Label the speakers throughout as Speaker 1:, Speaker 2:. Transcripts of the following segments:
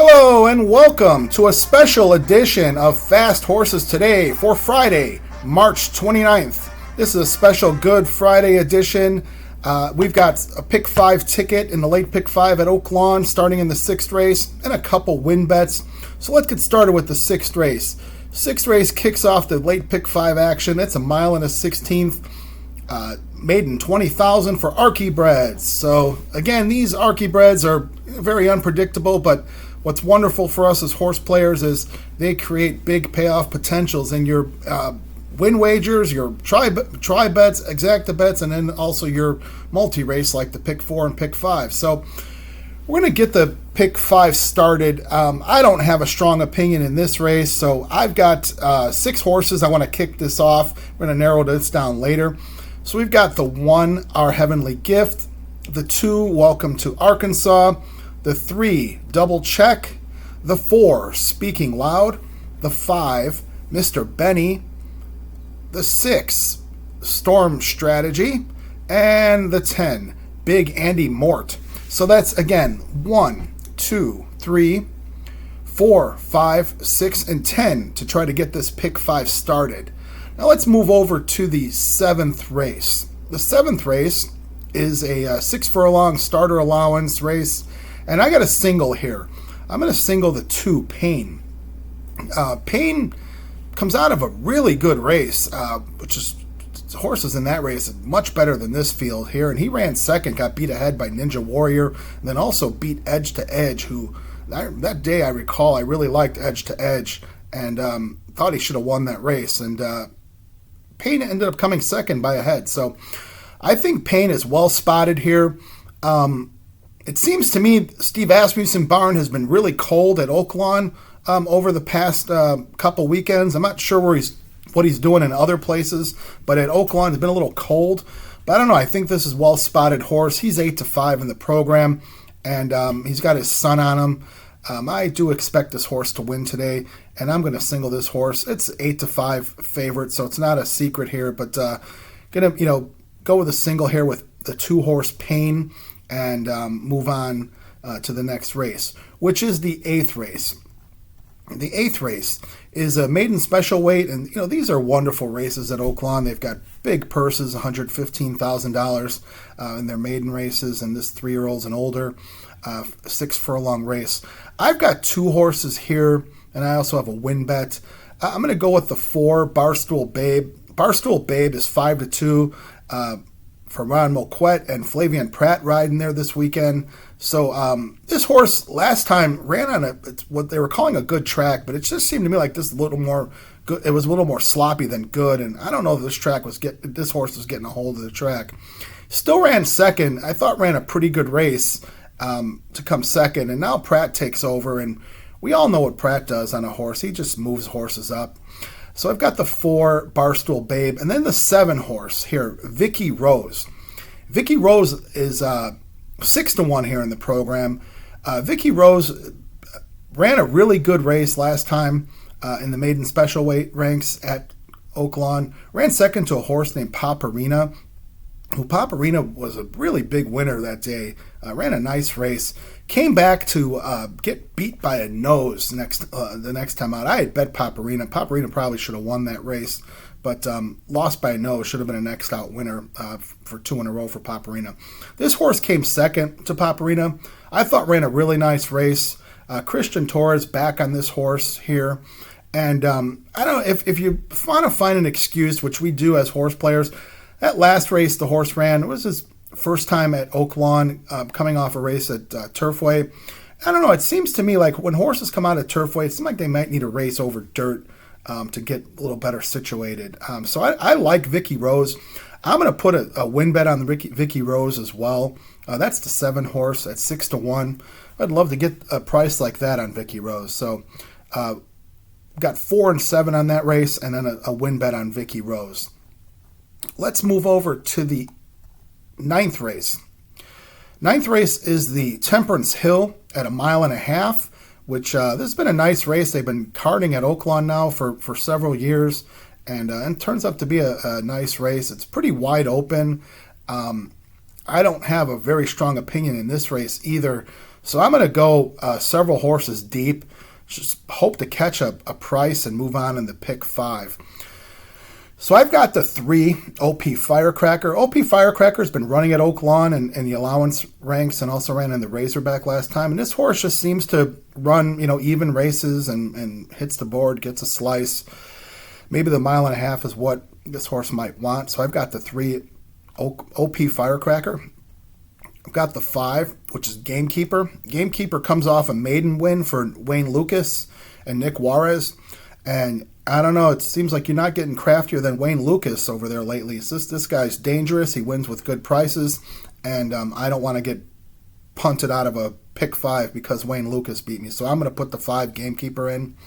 Speaker 1: Hello and welcome to a special edition of Fast Horses Today for Friday, March 29th. This is a special Good Friday edition. We've got a pick 5 ticket in the late pick 5 at Oaklawn starting in the 6th race and a couple win bets. So let's get started with the 6th race. 6th race kicks off the late pick 5 action. It's a mile and a 16th. Maiden 20,000 for Archie Breds. So again, these Archie Breds are very unpredictable, but what's wonderful for us as horse players is they create big payoff potentials in your win wagers, your try bets, exacta bets, and then also your multi-race like the pick 4 and pick 5. So we're going to get the pick 5 started. I don't have a strong opinion in this race, so I've got 6 horses. I want to kick this off. We're going to narrow this down later. So we've got the 1, Our Heavenly Gift, the 2, Welcome to Arkansas, the 3, Double Check, the 4, Speaking Loud, the 5, Mr. Benny, the 6, Storm Strategy, and the 10, Big Andy Mort. So that's, again, 1, 2, 3, 4, 5, 6, and 10 to try to get this pick 5 started. Now let's move over to the 7th race. The 7th race is a 6 furlong starter allowance race, and I got a single here. I'm going to single the 2, Pain. Pain comes out of a really good race, which is horses in that race much better than this field here, and he ran second, got beat ahead by Ninja Warrior, and then also beat Edge to Edge, who that day I recall I really liked Edge to Edge and thought he should have won that race, and Pain ended up coming second by a head. So I think Pain is well spotted here. It seems to me Steve Asmussen barn has been really cold at Oaklawn over the past couple weekends. I'm not sure what he's doing in other places, but at Oaklawn it's been a little cold. But I don't know. I think this is well spotted horse. He's 8-5 in the program, and he's got his son on him. I do expect this horse to win today, and I'm going to single this horse. It's 8-5 favorite, so it's not a secret here, but going to go with a single here with the 2 horse Pain and move on to the next race, which is the 8th race. The 8th race is a maiden special weight, and these are wonderful races at Oaklawn. They've got big purses, $115,000 in their maiden races, and this 3-year-olds and older, 6 furlong race. I've got 2 horses here, and I also have a win bet. I'm going to go with the 4, Barstool Babe. Barstool Babe is 5-2 for Ron Moquette and Flavian Pratt riding there this weekend. So this horse last time ran on what they were calling a good track, but it just seemed to me like this a little more good. It was a little more sloppy than good, and I don't know if this horse was getting a hold of the track. Still ran second. I thought ran a pretty good race to come second, and now Pratt takes over, and we all know what Pratt does on a horse. He just moves horses up. So I've got the 4, Barstool Babe, and then the 7 horse here, Vicky Rose. Vicky Rose is 6-1 here in the program. Vicky Rose ran a really good race last time in the maiden special weight ranks at Oaklawn. Ran second to a horse named Paparina, who Paparina was a really big winner that day. Ran a nice race. Came back to get beat by a nose the next time out. I had bet Paparina. Paparina probably should have won that race, but lost by a nose. Should have been a next out winner for 2 in a row for Paparina. This horse came second to Paparina. I thought ran a really nice race. Christian Torres back on this horse here. And I don't know, if you want to find an excuse, which we do as horse players, that last race the horse ran was his first time at Oaklawn, coming off a race at Turfway. I don't know, it seems to me like when horses come out of Turfway, it seems like they might need a race over dirt to get a little better situated. So I like Vicky Rose. I'm going to put a win bet on the Vicky Rose as well. That's the 7 horse at 6-1. I'd love to get a price like that on Vicky Rose. So got 4 and 7 on that race, and then a win bet on Vicky Rose. Let's move over to the 9th race. 9th race is the Temperance Hill at 1.5 miles, which this has been a nice race. They've been karting at Oaklawn now for several years, and it turns out to be a nice race. It's pretty wide open. I don't have a very strong opinion in this race either. So I'm going to go several horses deep. Just hope to catch a price and move on in the pick 5. So I've got the 3 OP Firecracker. OP Firecracker has been running at Oaklawn in the allowance ranks and also ran in the Razorback last time. And this horse just seems to run, even races and hits the board, gets a slice. Maybe the 1.5 miles is what this horse might want. So I've got the 3 OP Firecracker. I've got the 5, which is Gamekeeper. Gamekeeper comes off a maiden win for Wayne Lucas and Nick Juarez. And I don't know, it seems like you're not getting craftier than Wayne Lucas over there lately. So this guy's dangerous. He wins with good prices. And I don't want to get punted out of a pick 5 because Wayne Lucas beat me. So I'm going to put the 5 Gamekeeper in.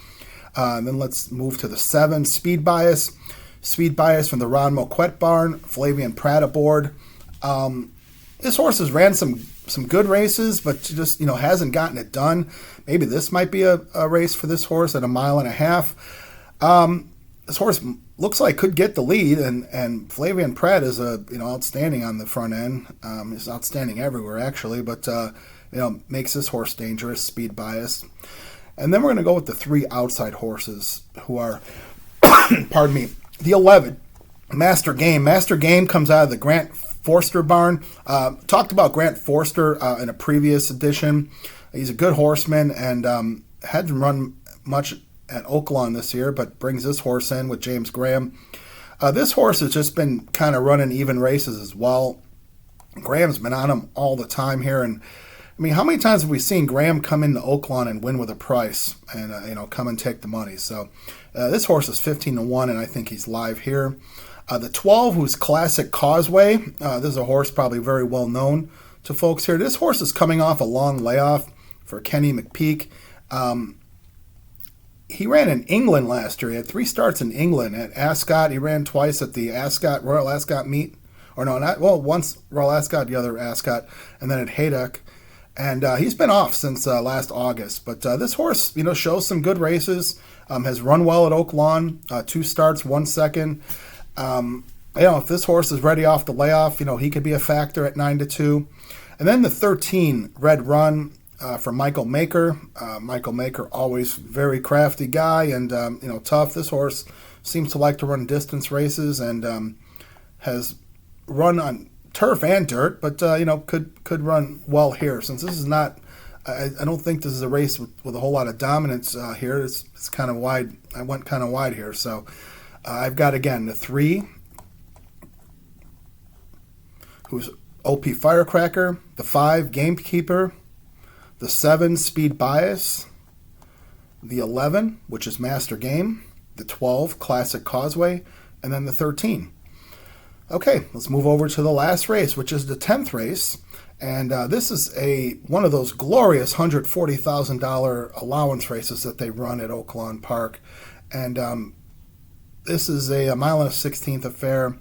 Speaker 1: Then let's move to the 7, Speed Bias. Speed Bias from the Ron Moquette barn. Flavian Pratt aboard. This horse has ran some good races, but just hasn't gotten it done. Maybe this might be a race for this horse at 1.5 miles. This horse looks like could get the lead, and Flavian Pratt is outstanding on the front end. He's outstanding everywhere actually, but makes this horse dangerous. Speed Bias, and then we're going to go with the 3 outside horses who are, pardon me, the 11 Master Game. Master Game comes out of the Grant Forster barn. Talked about Grant Forster in a previous edition. He's a good horseman and hadn't run much at Oaklawn this year, but brings this horse in with James Graham. This horse has just been kind of running even races as well. Graham's been on him all the time here, and I mean, how many times have we seen Graham come into Oaklawn and win with a price and come and take the money? So this horse is 15-1, and I think he's live here. The 12, who's Classic Causeway. This is a horse probably very well known to folks here. This horse is coming off a long layoff for Kenny McPeak. He ran in England last year. He had 3 starts in England at Ascot. He ran twice at the Royal Ascot meet. Once Royal Ascot, the other Ascot, and then at Haydock. And he's been off since last August. But this horse, shows some good races. Has run well at Oaklawn. 2 starts, 1 second. If this horse is ready off the layoff, he could be a factor at 9-2. And then the 13, Red Run for Michael Maker. Michael Maker, always very crafty guy and tough. This horse seems to like to run distance races and has run on turf and dirt, but could run well here. Since this is not, I don't think this is a race with a whole lot of dominance here. It's kind of wide. I went kind of wide here, so. I've got, again, the 3, who's OP Firecracker, the 5, Gamekeeper, the 7, Speed Bias, the 11, which is Master Game, the 12, Classic Causeway, and then the 13. Okay, let's move over to the last race, which is the 10th race. And this is one of those glorious $140,000 allowance races that they run at Oaklawn Park. And this is a 1.16 mile affair.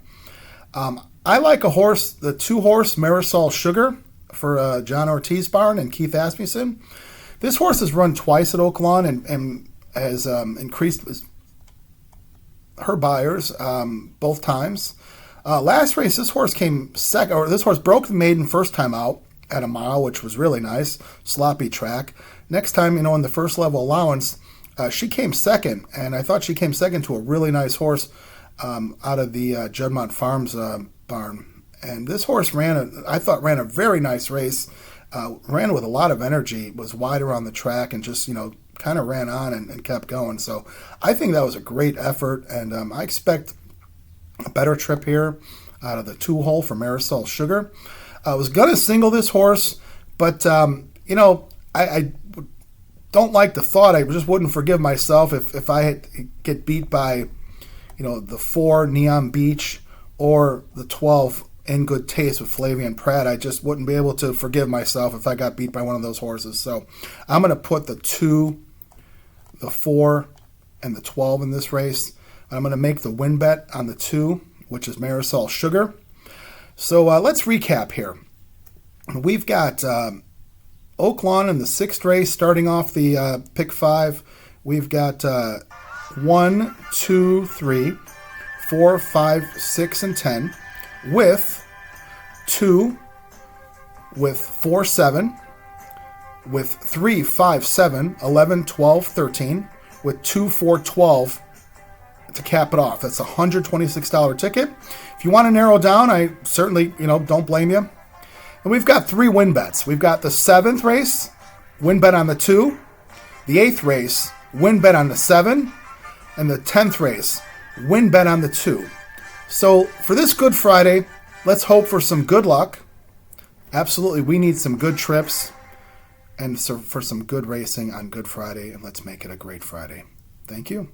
Speaker 1: I like a horse, the 2-horse Marisol Sugar for John Ortiz barn and Keith Asmussen. This horse has run twice at Oaklawn and has increased her buyers both times. Last race, this horse came second, or this horse broke the maiden first time out at 1 mile, which was really nice, sloppy track. Next time, in the first level allowance, she came second, and I thought she came second to a really nice horse out of the Juddmonte Farms barn. And this horse ran a very nice race, ran with a lot of energy, was wide around the track, and just, kind of ran on and kept going. So I think that was a great effort, and I expect a better trip here out of the 2-hole for Marisol Sugar. I was going to single this horse, but, I don't like the thought. I just wouldn't forgive myself if I get beat by, the 4, Neon Beach, or the 12, In Good Taste with Flavian Pratt. I just wouldn't be able to forgive myself if I got beat by one of those horses. So I'm going to put the 2, the 4, and the 12 in this race. I'm going to make the win bet on the 2, which is Marisol Sugar. So let's recap here. We've got Oaklawn in the 6th race, starting off the pick 5. We've got 1, 2, 3, 4, 5, 6, and 10, with 2, with 4, 7, with 3, 5, 7, 11, 12, 13, with 2, 4, 12 to cap it off. That's a $126 ticket. If you want to narrow down, I certainly, don't blame you. And we've got 3 win bets. We've got the 7th race, win bet on the 2, the 8th race, win bet on the 7, and the 10th race, win bet on the 2. So for this Good Friday, let's hope for some good luck. Absolutely, we need some good trips and for some good racing on Good Friday, and let's make it a great Friday. Thank you.